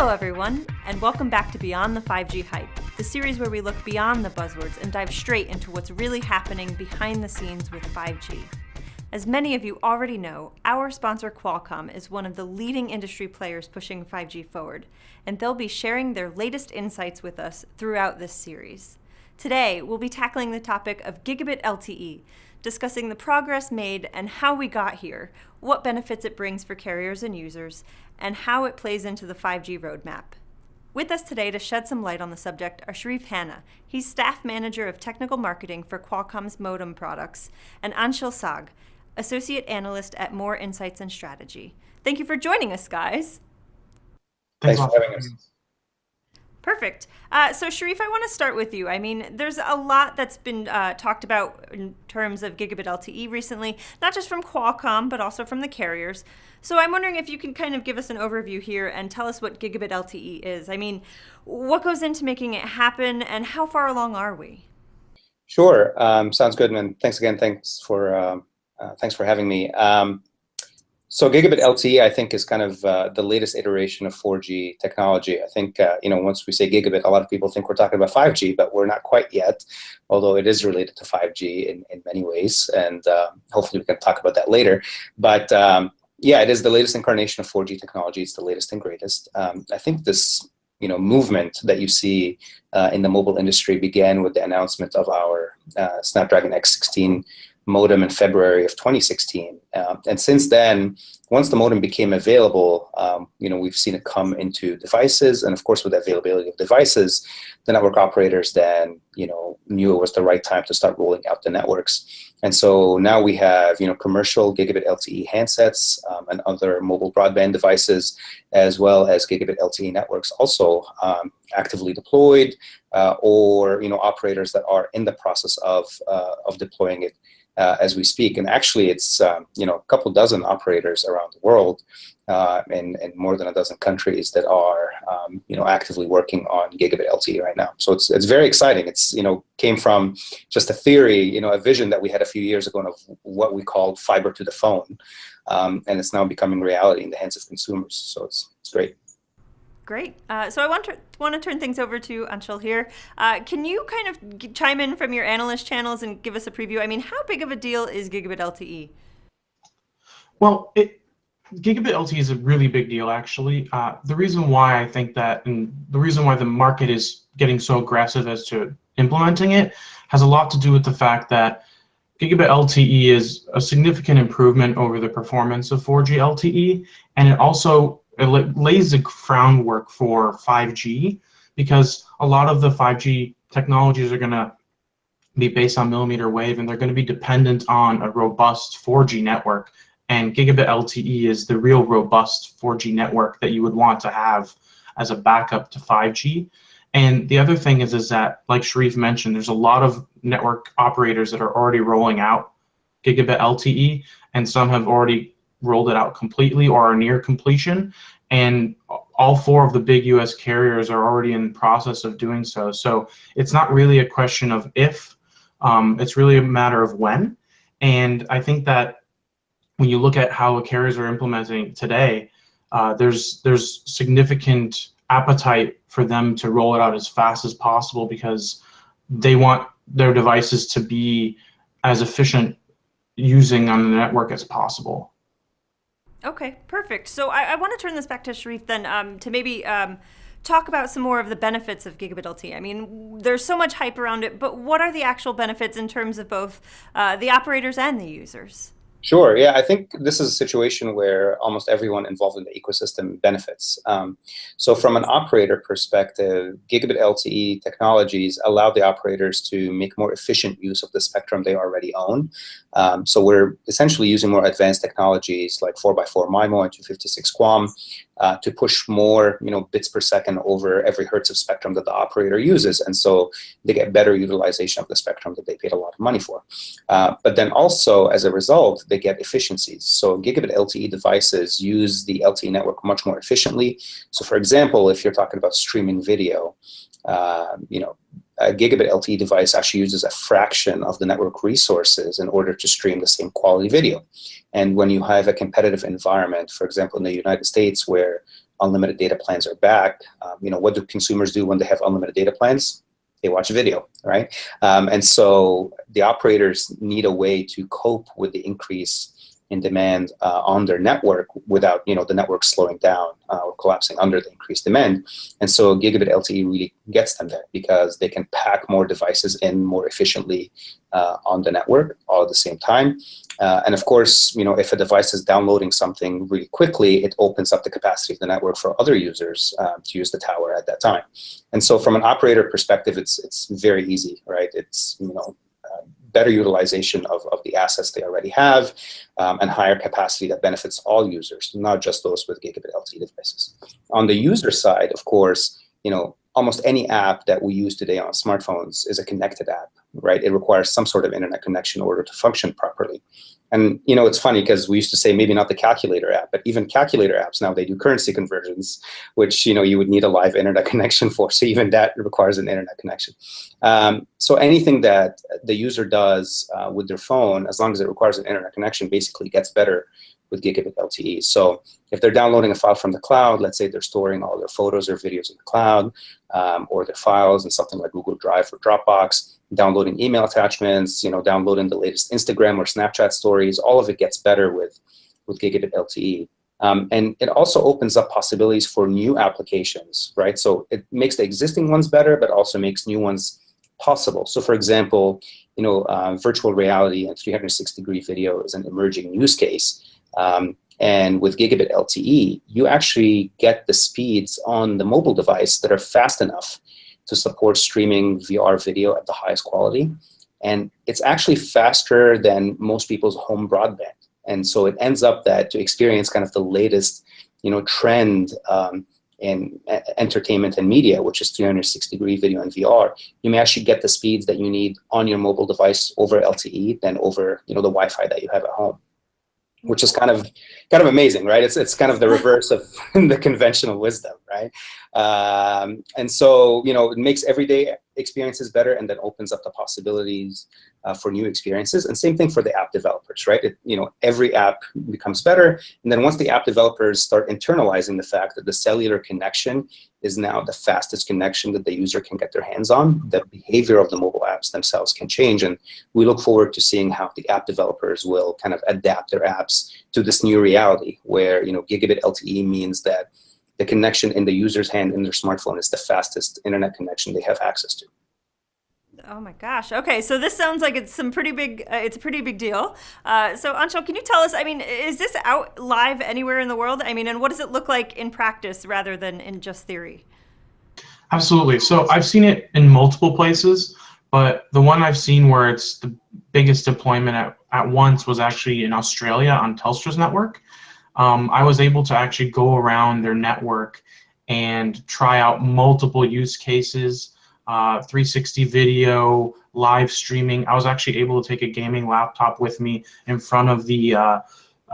Hello everyone, and welcome back to Beyond the 5G Hype, the series where we look beyond the buzzwords and dive straight into what's really happening behind the scenes with 5G. As many of you already know, our sponsor Qualcomm is one of the leading industry players pushing 5G forward, and they'll be sharing their latest insights with us throughout this series. Today, we'll be tackling the topic of Gigabit LTE, discussing the progress made and how we got here, what benefits it brings for carriers and users, and how it plays into the 5G roadmap. With us today to shed some light on the subject are Sherif Hanna. He's Staff Manager of Technical Marketing for Qualcomm's modem products, and Anshel Sag, Associate Analyst at Moor Insights and Strategy. Thank you for joining us, guys. Thanks for having us. Perfect. So Sherif, I want to start with you. I mean, there's a lot that's been talked about in terms of Gigabit LTE recently, not just from Qualcomm, but also from the carriers. So I'm wondering if you can kind of give us an overview here and tell us what Gigabit LTE is. I mean, what goes into making it happen and how far along are we? Sure. Sounds good, man. Thanks again. Thanks for having me. So Gigabit LTE, I think, is kind of the latest iteration of 4G technology. I think, once we say gigabit, a lot of people think we're talking about 5G, but we're not quite yet, although it is related to 5G in many ways, and hopefully we can talk about that later. But yeah, it is the latest incarnation of 4G technology. It's the latest and greatest. I think this movement that you see in the mobile industry began with the announcement of our Snapdragon X16 modem in February of 2016, and since then, once the modem became available, we've seen it come into devices, and of course, with the availability of devices, the network operators then knew it was the right time to start rolling out the networks, and so now we have commercial Gigabit LTE handsets and other mobile broadband devices, as well as Gigabit LTE networks also actively deployed, or operators that are in the process of deploying it. As we speak, and actually it's a couple dozen operators around the world in more than a dozen countries that are actively working on Gigabit LTE right now. So it's very exciting. It's came from just a theory, a vision that we had a few years ago of what we called fiber to the phone, and it's now becoming reality in the hands of consumers. So it's great. Great. So I want to turn things over to Anshel here. Can you kind of chime in from your analyst channels and give us a preview? I mean, how big of a deal is Gigabit LTE? Well, Gigabit LTE is a really big deal, actually. The reason why I think that, and the reason why the market is getting so aggressive as to implementing it, has a lot to do with the fact that Gigabit LTE is a significant improvement over the performance of 4G LTE, and it lays the groundwork for 5G, because a lot of the 5G technologies are going to be based on millimeter wave, and they're going to be dependent on a robust 4G network. And Gigabit LTE is the real robust 4G network that you would want to have as a backup to 5G. And the other thing is that, like Sherif mentioned, there's a lot of network operators that are already rolling out Gigabit LTE, and some have already rolled it out completely or are near completion, and all four of the big US carriers are already in the process of doing so. So it's not really a question of if, it's really a matter of when. And I think that when you look at how the carriers are implementing today, there's significant appetite for them to roll it out as fast as possible, because they want their devices to be as efficient using on the network as possible. Okay, perfect. So I want to turn this back to Sherif then to maybe talk about some more of the benefits of Gigabit LTE. I mean, there's so much hype around it, but what are the actual benefits in terms of both the operators and the users? Sure. Yeah, I think this is a situation where almost everyone involved in the ecosystem benefits. So from an operator perspective, Gigabit LTE technologies allow the operators to make more efficient use of the spectrum they already own. So we're essentially using more advanced technologies like 4x4 MIMO and 256 QAM to push more bits per second over every hertz of spectrum that the operator uses, and so they get better utilization of the spectrum that they paid a lot of money for. But then also, as a result, they get efficiencies. So Gigabit LTE devices use the LTE network much more efficiently. So for example, if you're talking about streaming video, a Gigabit LTE device actually uses a fraction of the network resources in order to stream the same quality video. And when you have a competitive environment, for example, in the United States, where unlimited data plans are back, what do consumers do when they have unlimited data plans? They watch video, right? And so the operators need a way to cope with the increase in demand on their network without the network slowing down or collapsing under the increased demand. And so Gigabit LTE really gets them there because they can pack more devices in more efficiently on the network all at the same time. And of course, if a device is downloading something really quickly, it opens up the capacity of the network for other users to use the tower at that time. And so from an operator perspective, it's very easy, right? It's better utilization of the assets they already have, and higher capacity that benefits all users, not just those with Gigabit LTE devices. On the user side, of course, almost any app that we use today on smartphones is a connected app, right? It requires some sort of internet connection in order to function properly. And it's funny because we used to say maybe not the calculator app, but even calculator apps now, they do currency conversions, which you would need a live internet connection for. So even that requires an internet connection. So anything that the user does with their phone, as long as it requires an internet connection, basically gets better with Gigabit LTE. So if they're downloading a file from the cloud, let's say they're storing all their photos or videos in the cloud, or their files in something like Google Drive or Dropbox, downloading email attachments, downloading the latest Instagram or Snapchat stories, all of it gets better with Gigabit LTE. And it also opens up possibilities for new applications, right? So it makes the existing ones better, but also makes new ones possible. So for example, virtual reality and 360-degree video is an emerging use case. And with Gigabit LTE, you actually get the speeds on the mobile device that are fast enough to support streaming VR video at the highest quality. And it's actually faster than most people's home broadband. And so it ends up that to experience kind of the latest, trend in entertainment and media, which is 360-degree video and VR, you may actually get the speeds that you need on your mobile device over LTE than over, the Wi-Fi that you have at home, which is kind of amazing, right? It's kind of the reverse of the conventional wisdom, right? And so, it makes everyday experiences better and then opens up the possibilities for new experiences. And same thing for the app developers, right? Every app becomes better. And then once the app developers start internalizing the fact that the cellular connection is now the fastest connection that the user can get their hands on, the behavior of the mobile apps themselves can change. And we look forward to seeing how the app developers will kind of adapt their apps to this new reality where, Gigabit LTE means that the connection in the user's hand in their smartphone is the fastest internet connection they have access to. Oh my gosh. Okay, so this sounds like it's a pretty big deal. So Anshel, can you tell us, is this out live anywhere in the world? And what does it look like in practice rather than in just theory? Absolutely. So I've seen it in multiple places, but the one I've seen where it's the biggest deployment at once was actually in Australia on Telstra's network. I was able to actually go around their network and try out multiple use cases, 360 video, live streaming. I was actually able to take a gaming laptop with me in front of the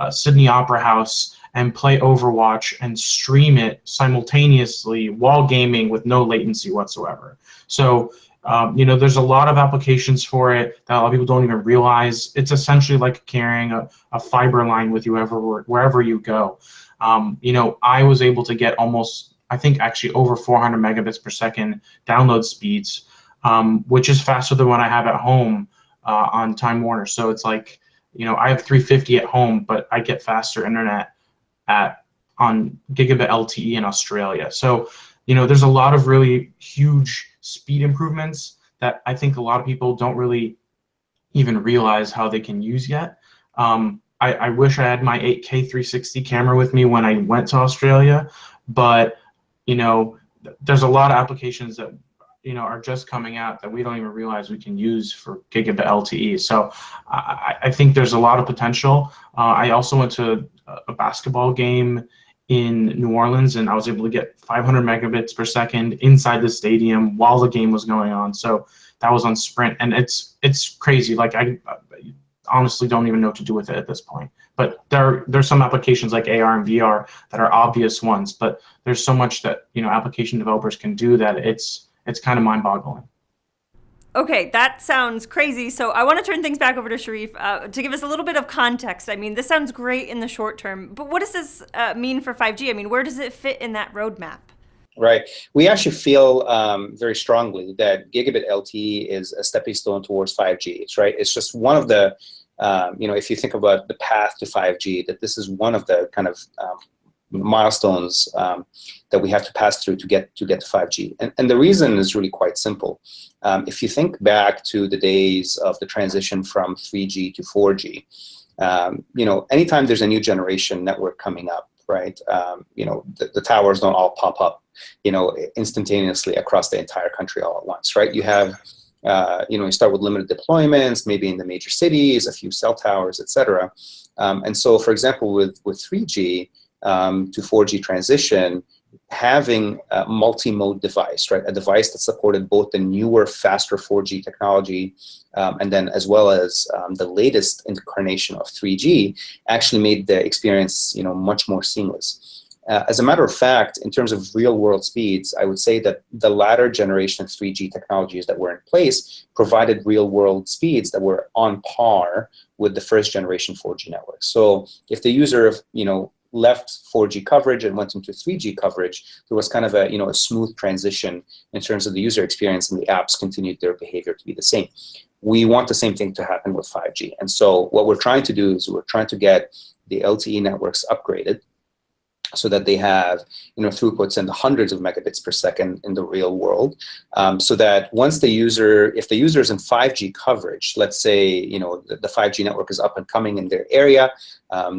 Sydney Opera House and play Overwatch and stream it simultaneously while gaming with no latency whatsoever. So there's a lot of applications for it that a lot of people don't even realize. It's essentially like carrying a fiber line with you wherever you go. I was able to get almost, I think actually over 400 megabits per second download speeds, which is faster than what I have at home on Time Warner. So it's like, I have 350 at home, but I get faster internet on Gigabit LTE in Australia. So, there's a lot of really huge speed improvements that I think a lot of people don't really even realize how they can use yet. I wish I had my 8K 360 camera with me when I went to Australia, but there's a lot of applications that are just coming out that we don't even realize we can use for Gigabit LTE. So I think there's a lot of potential. I also went to a basketball game in New Orleans, and I was able to get 500 megabits per second inside the stadium while the game was going on. So that was on Sprint, and it's crazy. Like I honestly don't even know what to do with it at this point. But there's some applications like AR and VR that are obvious ones, but there's so much that application developers can do that it's kind of mind-boggling. Okay, that sounds crazy. So I want to turn things back over to Sherif to give us a little bit of context. I mean, this sounds great in the short term, but what does this mean for 5G? I mean, where does it fit in that roadmap? Right. We actually feel very strongly that Gigabit LTE is a stepping stone towards 5G. Right. It's just one of the, if you think about the path to 5G, that this is one of the kind of milestones that we have to pass through to get to 5G. And the reason is really quite simple. If you think back to the days of the transition from 3G to 4G, anytime there's a new generation network coming up, right, the towers don't all pop up, instantaneously across the entire country all at once, right? You have, you start with limited deployments, maybe in the major cities, a few cell towers, et cetera. And so, for example, with 3G, to 4G transition, having a multi-mode device, right? A device that supported both the newer, faster 4G technology and then as well as the latest incarnation of 3G actually made the experience, much more seamless. As a matter of fact, in terms of real-world speeds, I would say that the latter generation of 3G technologies that were in place provided real-world speeds that were on par with the first generation 4G network. So if the user, left 4G coverage and went into 3G coverage, there was kind of a smooth transition in terms of the user experience, and the apps continued their behavior to be the same. We want the same thing to happen with 5G. And so what we're trying to do is we're trying to get the LTE networks upgraded so that they have throughputs in the hundreds of megabits per second in the real world, so that once if the user is in 5G coverage, let's say the 5G network is up and coming in their area,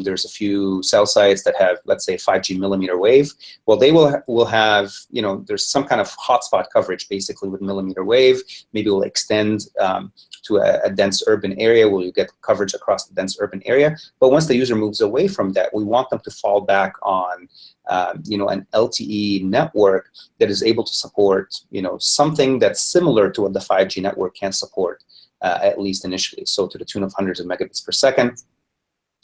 there's a few cell sites that have, let's say, 5G millimeter wave. Well, they will have there's some kind of hotspot coverage basically with millimeter wave. Maybe we'll extend to a dense urban area where you get coverage across the dense urban area. But once the user moves away from that, we want them to fall back on an LTE network that is able to support something that's similar to what the 5G network can support, at least initially. So to the tune of hundreds of megabits per second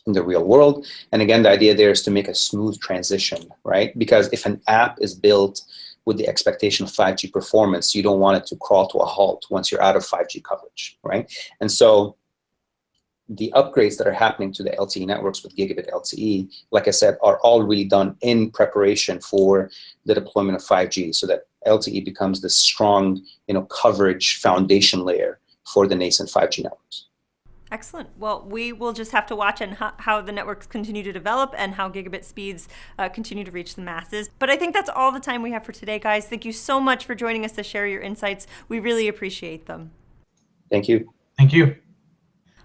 in the real world. And again, the idea there is to make a smooth transition, right? Because if an app is built with the expectation of 5G performance, you don't want it to crawl to a halt once you're out of 5G coverage, right? And so the upgrades that are happening to the LTE networks with Gigabit LTE, like I said, are all really done in preparation for the deployment of 5G, so that LTE becomes this strong, coverage foundation layer for the nascent 5G networks. Excellent. Well, we will just have to watch and how the networks continue to develop and how gigabit speeds continue to reach the masses. But I think that's all the time we have for today, guys. Thank you so much for joining us to share your insights. We really appreciate them. Thank you. Thank you.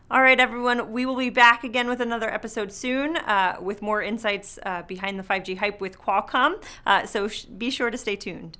All right, everyone. We will be back again with another episode soon with more insights behind the 5G hype with Qualcomm. So be sure to stay tuned.